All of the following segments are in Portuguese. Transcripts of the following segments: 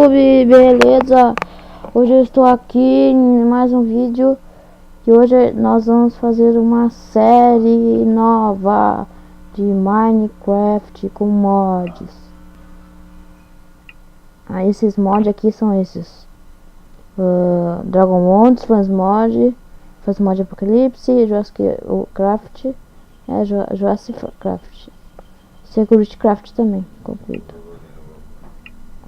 YouTube, beleza? Hoje eu estou aqui em mais um vídeo e hoje nós vamos fazer uma série nova de Minecraft com mods. Esses mods aqui são esses: Dragon Mods, Fans Mod Apocalipse, Jurassic Craft, Jurassic Craft, Security Craft também, concluído.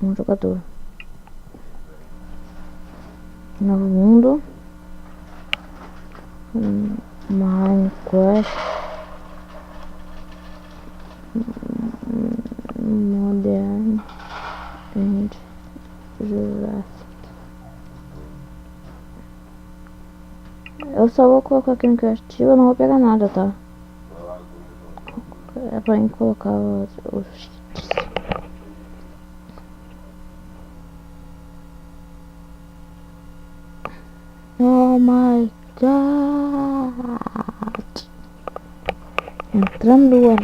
Um jogador. Novo mundo. Minecraft. Modern and Jurassic. Eu só vou colocar aqui no criativo, eu não vou pegar nada, tá? É pra mim colocar os cheats. Oh my god! Entrando.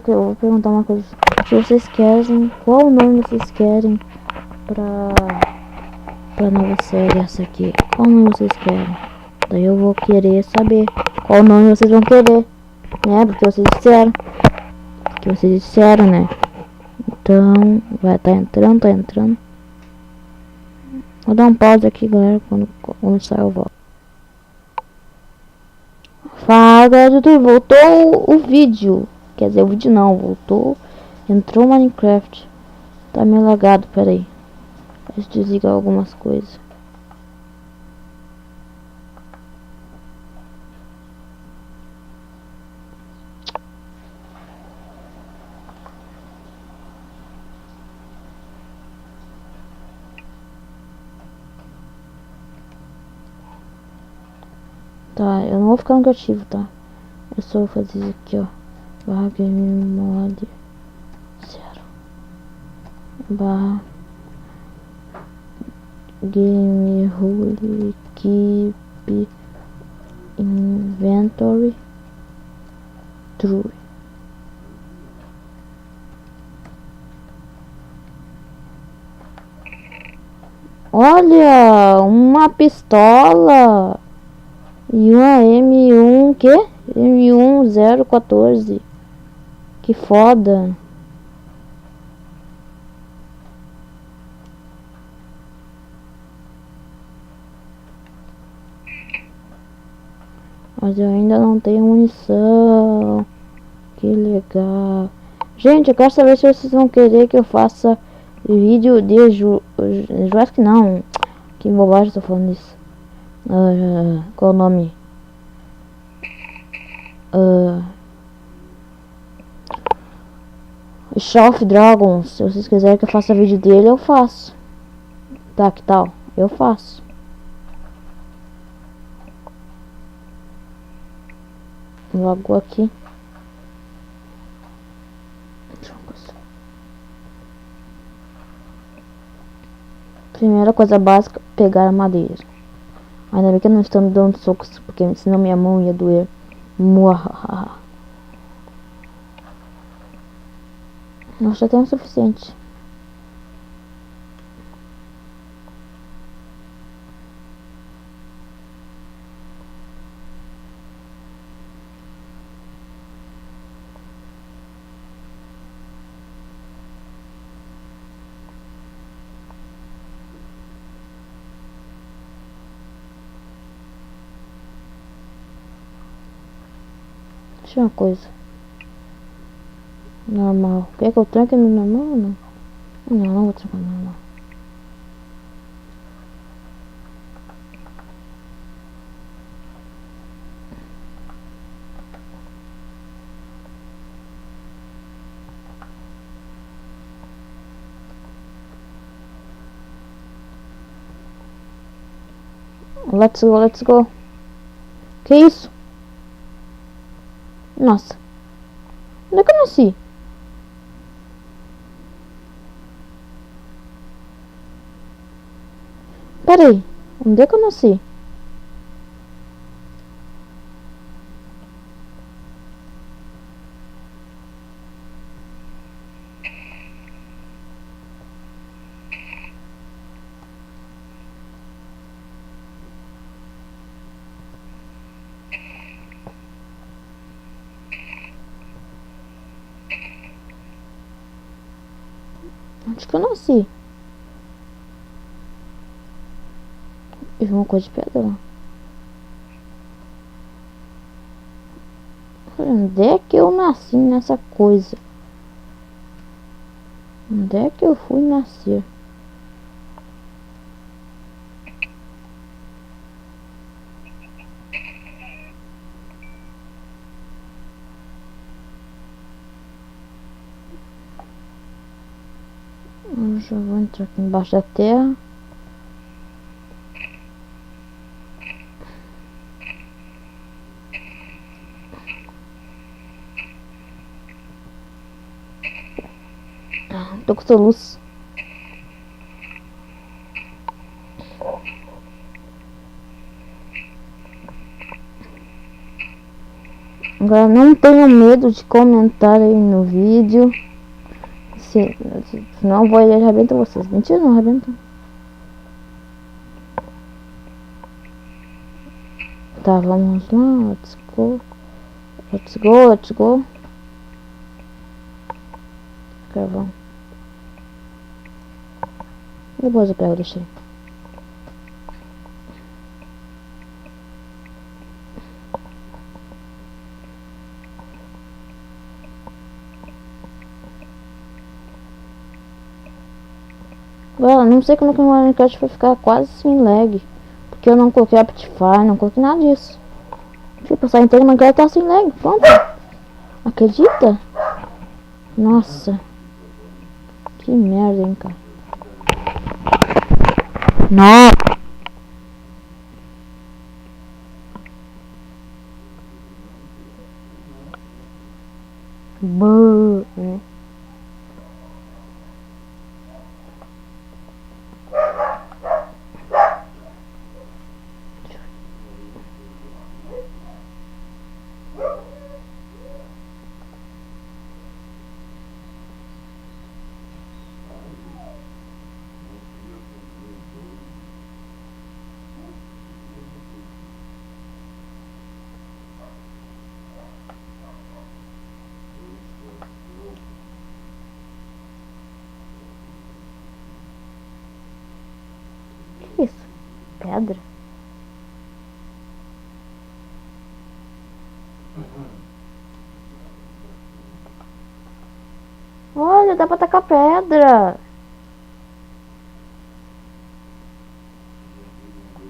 Eu vou perguntar uma coisa. Se vocês querem, qual nome vocês querem pra nova série essa aqui? Qual nome vocês querem? Daí eu vou querer saber qual nome vocês vão querer, né? Porque vocês disseram, né? Então, vai tá entrando. Vou dar um pause aqui, galera, quando começar eu volto. Fala, galera, voltou o vídeo. Quer dizer, o vídeo não, voltou. Entrou o Minecraft. Tá meio lagado, peraí. Deixa eu desligar algumas coisas. Tá, eu não vou ficar no criativo, tá? Eu só vou fazer isso aqui, ó. Barra game mod 0. Barra game rule keep inventory true. Olha, uma pistola e uma M1 que? M1 014. Que foda. Mas eu ainda não tenho munição. Que legal. Gente, eu quero saber se vocês vão querer que eu faça vídeo de Jurassic não. Que bobagem eu tô falando isso. Qual o nome? Shaw of Dragons. Se vocês quiserem que eu faça vídeo dele, eu faço. Tá, que tal? Eu faço. Logo aqui. Primeira coisa básica, pegar a madeira. Ainda bem que eu não estou me dando socos, porque senão minha mão ia doer. Muahaha. Nós já temos o suficiente. Deixa eu ver uma coisa. Normal. Quer que eu tranque no normal ou não? Não vou trancar no normal. Let's go. Que isso? Nossa. Onde é que eu nasci? Peraí, onde é que eu nasci? Onde que eu nasci? Eu vi uma coisa de pedra lá. Onde é que eu nasci nessa coisa? Onde é que eu fui nascer? Eu já vou entrar aqui embaixo da terra. Tô com soluço. Agora não tenho medo de comentar aí no vídeo. Senão eu vou e arrebento vocês. Mentira, não arrebento. Tá, vamos lá. Let's go. Let's go, let's go. Carvão. Depois eu pego, deixei. Agora, não sei como é que o Minecraft vai ficar quase sem lag. Porque eu não coloquei Optifine, não coloquei nada disso. Tipo, só inteiro, mas agora tá sem lag. Pronto. Acredita? Nossa. Que merda, hein, cara. Nossa. Né? Que isso? Pedra? Olha, dá pra tacar pedra.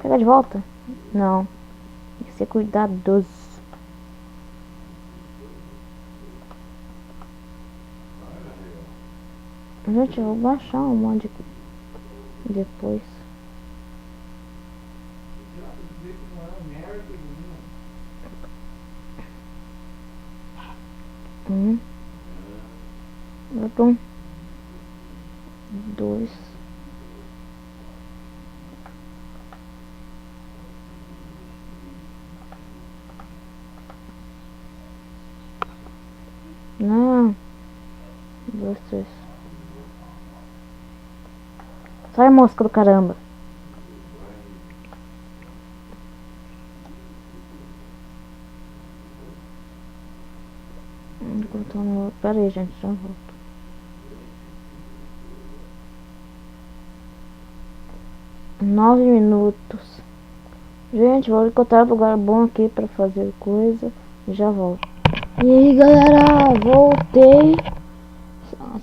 Pegar de volta? Não. Tem que ser cuidadoso. Gente, eu vou baixar um mod aqui depois. Botão 2. Não. 2, 3. Sai, mosca do caramba. Pera aí, gente, já volto. Nove minutos. Gente, vou encontrar um lugar bom aqui pra fazer coisa. E já volto. E aí, galera, voltei.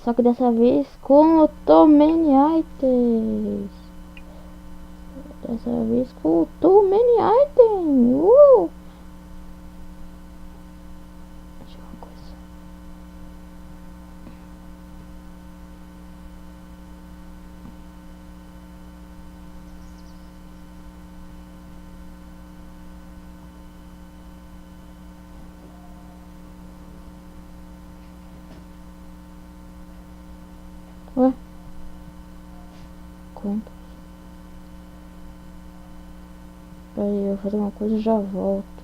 Só que dessa vez com o Too Many Items. Dessa vez com o Too Many Items. Deixa eu ver uma coisa. Ué? Quanto? Peraí, eu vou fazer uma coisa e já volto.